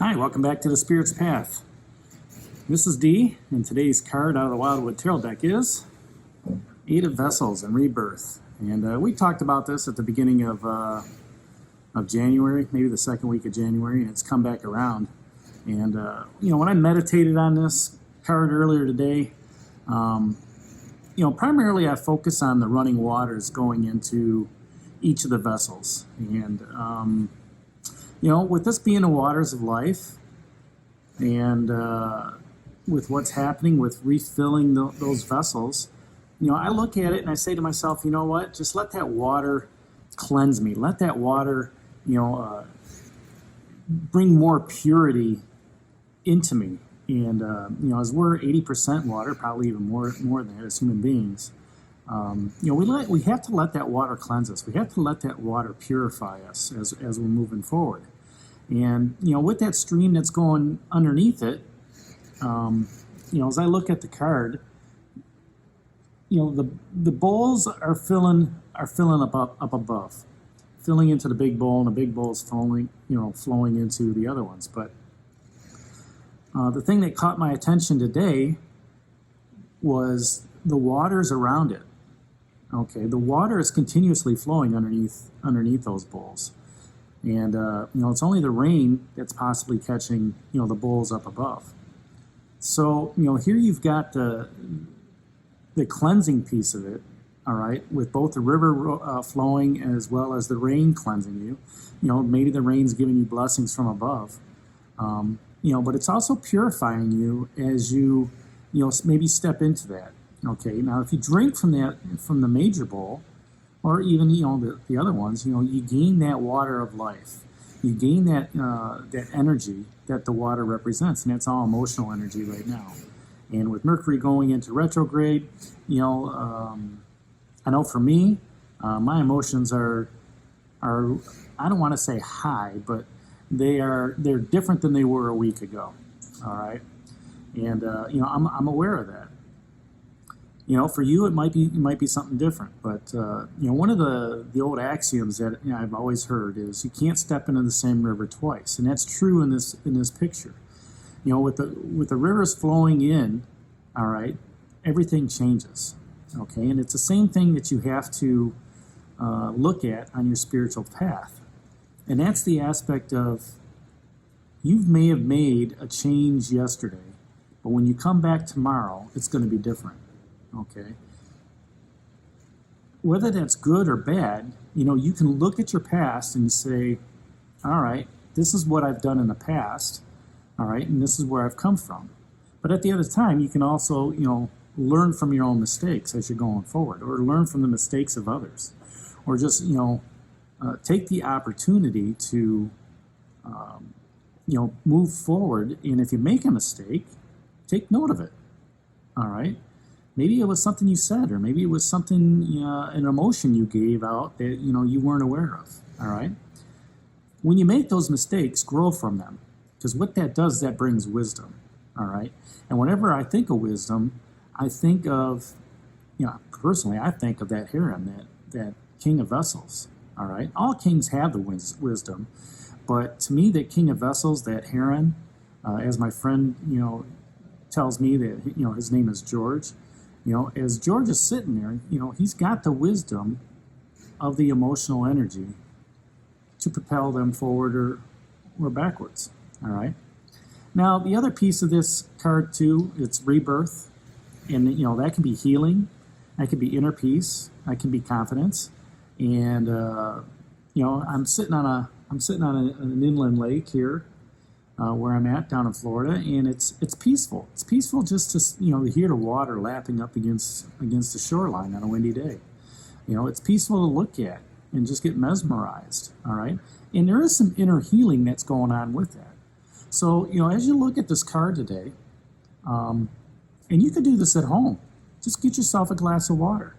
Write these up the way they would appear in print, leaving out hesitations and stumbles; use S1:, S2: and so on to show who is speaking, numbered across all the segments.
S1: Hi, welcome back to the Spirit's Path. This is Dee, and today's card out of the Wildwood Tarot deck is Eight of Vessels and Rebirth. And we talked about this at the beginning of January, maybe the second week of January, and it's come back around. And, when I meditated on this card earlier today, primarily I focus on the running waters going into each of the vessels. And, with this being the waters of life, and with what's happening with refilling those vessels, I look at it and I say to myself, you know what? Just let that water cleanse me. Let that water, bring more purity into me. And as we're 80% water, probably even more than that as human beings, we have to let that water cleanse us. We have to let that water purify us as we're moving forward. And, with that stream that's going underneath it, as I look at the card, the bowls are filling up above, filling into the big bowl, and the big bowl is flowing into the other ones. But the thing that caught my attention today was the waters around it. Okay, the water is continuously flowing underneath those bowls. And, it's only the rain that's possibly catching, the bowls up above. So, here you've got the cleansing piece of it, all right, with both the river flowing as well as the rain cleansing you. Maybe the rain's giving you blessings from above. But it's also purifying you as you, maybe step into that. Okay, now if you drink from the major bowl, or even, the other ones, you gain that water of life. You gain that energy that the water represents, and that's all emotional energy right now. And with Mercury going into retrograde, I know for me, my emotions are I don't want to say high, but they're different than they were a week ago. All right, and I'm aware of that. For you, it might be something different, but one of the old axioms that I've always heard is you can't step into the same river twice, and that's true in this picture. With the rivers flowing in, all right, everything changes. Okay, and it's the same thing that you have to look at on your spiritual path, and that's the aspect of you may have made a change yesterday, but when you come back tomorrow, it's going to be different. Okay. Whether that's good or bad, you can look at your past and say, all right, this is what I've done in the past, all right, and this is where I've come from. But at the other time, you can also, learn from your own mistakes as you're going forward, or learn from the mistakes of others, or just, take the opportunity to, move forward. And if you make a mistake, take note of it, all right? Maybe it was something you said, or maybe it was something, an emotion you gave out that, you weren't aware of, all right? When you make those mistakes, grow from them, because what that does, that brings wisdom, all right? And whenever I think of wisdom, I think of, personally, I think of that Heron, that King of Vessels, all right? All kings have the wisdom, but to me, that King of Vessels, that Heron, as my friend, tells me that, his name is George, as George is sitting there, he's got the wisdom of the emotional energy to propel them forward or backwards, all right? Now, the other piece of this card, too, it's rebirth, and, that can be healing, that can be inner peace, that can be confidence, and, I'm sitting on an inland lake here, where I'm at down in Florida, and it's peaceful. It's peaceful just to hear the water lapping up against the shoreline on a windy day. It's peaceful to look at and just get mesmerized. All right, and there is some inner healing that's going on with that. So as you look at this card today, and you could do this at home, just get yourself a glass of water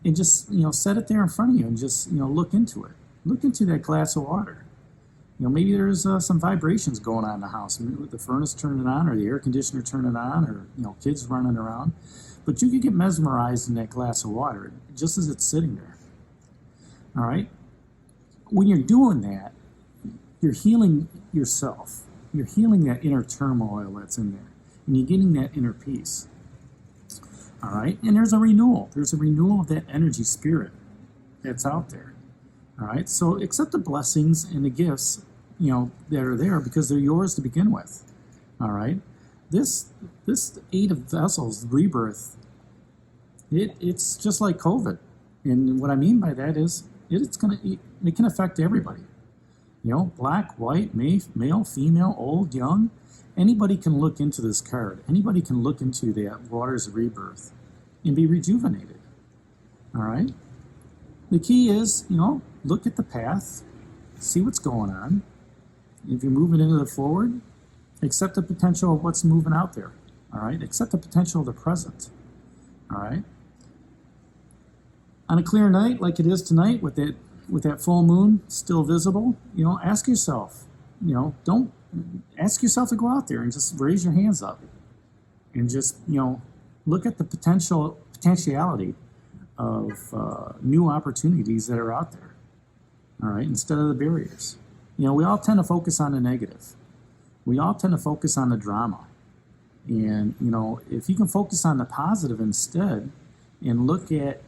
S1: and just set it there in front of you and just look into it. Look into that glass of water. Maybe there's some vibrations going on in the house, with the furnace turning on or the air conditioner turning on, or kids running around. But you could get mesmerized in that glass of water just as it's sitting there. All right? When you're doing that, you're healing yourself. You're healing that inner turmoil that's in there, and you're getting that inner peace. All right, and there's a renewal. There's a renewal of that energy spirit that's out there. All right, so accept the blessings and the gifts, that are there because they're yours to begin with. All right, this Eight of Vessels rebirth, it's just like COVID, and what I mean by that is it can affect everybody. Black, white, male, female, old, young. Anybody can look into this card. Anybody can look into the waters of rebirth and be rejuvenated. All right? The key is, look at the path, see what's going on. If you're moving into the forward, accept the potential of what's moving out there. All right? Accept the potential of the present. All right? On a clear night like it is tonight with that full moon still visible, ask yourself, don't ask yourself to go out there and just raise your hands up and just, look at the potentiality of new opportunities that are out there, all right, instead of the barriers. We all tend to focus on the negative. We all tend to focus on the drama. And, if you can focus on the positive instead and look at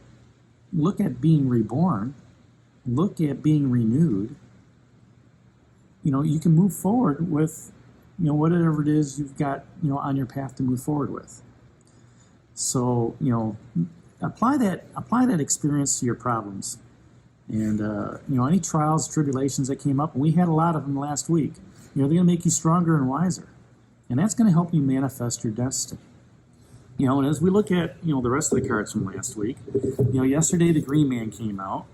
S1: being reborn, look at being renewed, you can move forward with, whatever it is you've got, on your path to move forward with. So, apply that experience to your problems. And, any trials, tribulations that came up, and we had a lot of them last week, they're going to make you stronger and wiser. And that's going to help you manifest your destiny. And as we look at, the rest of the cards from last week, yesterday the Green Man came out,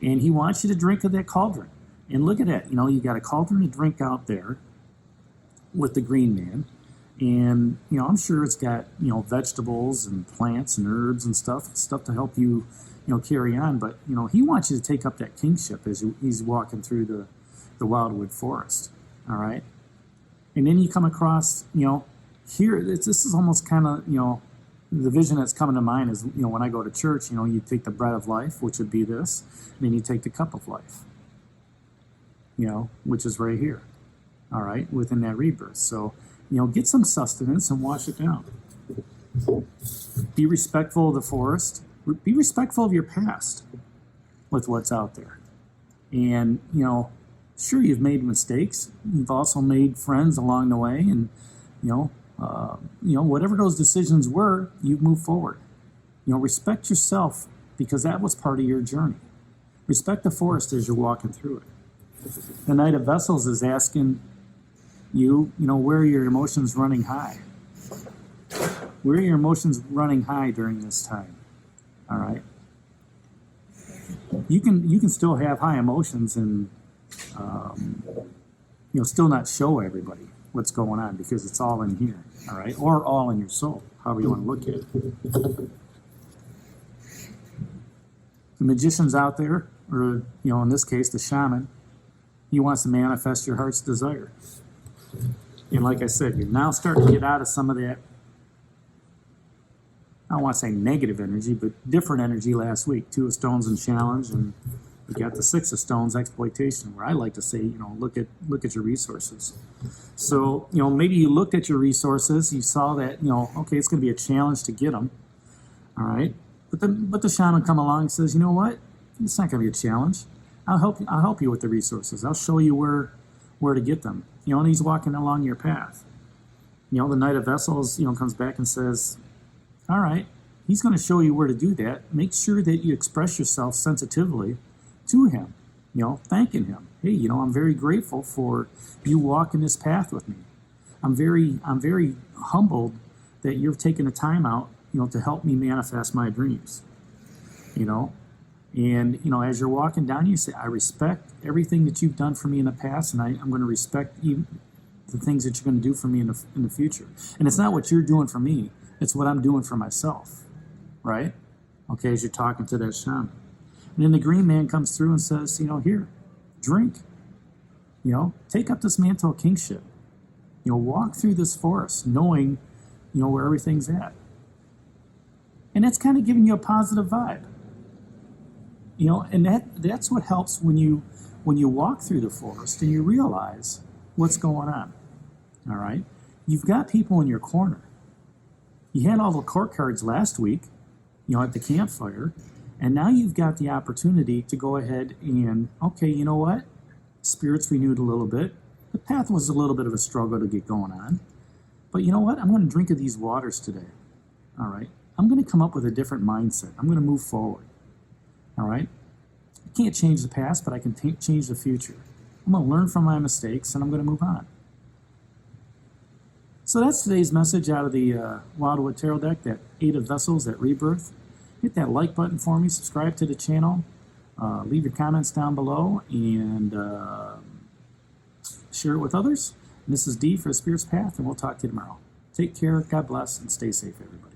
S1: and he wants you to drink of that cauldron. And look at that, you got a cauldron to drink out there with the Green Man. And, I'm sure it's got, vegetables and plants and herbs and stuff to help you, carry on. But, he wants you to take up that kingship as he's walking through the wildwood forest. All right. And then you come across, here, this is almost kind of, the vision that's coming to mind is, when I go to church, you take the bread of life, which would be this, and then you take the cup of life, which is right here, all right, within that rebirth. So, get some sustenance and wash it down. Be respectful of the forest. Be respectful of your past with what's out there. And, sure, you've made mistakes. You've also made friends along the way, and, whatever those decisions were, you've moved forward. Respect yourself because that was part of your journey. Respect the forest as you're walking through it. The Knight of Vessels is asking you, where are your emotions running high? Where are your emotions running high during this time? All right. You can still have high emotions and still not show everybody what's going on because it's all in here, all right, or all in your soul, however you want to look at it. The magician's out there, or in this case, the shaman. He wants to manifest your heart's desire. And like I said, you're now starting to get out of some of that, I don't want to say negative energy, but different energy last week. 2 of Stones and challenge, and we got the 6 of Stones, exploitation, where I like to say, look at your resources. So, maybe you looked at your resources, you saw that, okay, it's going to be a challenge to get them, all right? But the shaman come along and says, you know what? It's not going to be a challenge. I'll help you with the resources. I'll show you where to get them. And he's walking along your path. The Knight of Vessels, comes back and says, all right, he's going to show you where to do that. Make sure that you express yourself sensitively to him, thanking him. Hey, I'm very grateful for you walking this path with me. I'm very humbled that you've taken the time out, to help me manifest my dreams, And, as you're walking down, you say, I respect everything that you've done for me in the past, and I'm going to respect you, the things that you're going to do for me in the future. And it's not what you're doing for me. It's what I'm doing for myself, right? Okay, as you're talking to that shaman. And then the Green Man comes through and says, here, drink. Take up this mantle of kingship. Walk through this forest knowing, where everything's at. And that's kind of giving you a positive vibe. And that's what helps when you when you walk through the forest and you realize what's going on, all right? You've got people in your corner. You had all the court cards last week, at the campfire, and now you've got the opportunity to go ahead and, okay, you know what? Spirit's renewed a little bit. The path was a little bit of a struggle to get going on. But you know what? I'm going to drink of these waters today. All right? I'm going to come up with a different mindset. I'm going to move forward. All right? I can't change the past, but I can change the future. I'm going to learn from my mistakes, and I'm going to move on. So that's today's message out of the Wildwood Tarot deck, that 8 of Vessels, that Rebirth. Hit that like button for me. Subscribe to the channel. Leave your comments down below, and share it with others. And this is Dee for Spirit's Path, and we'll talk to you tomorrow. Take care, God bless, and stay safe, everybody.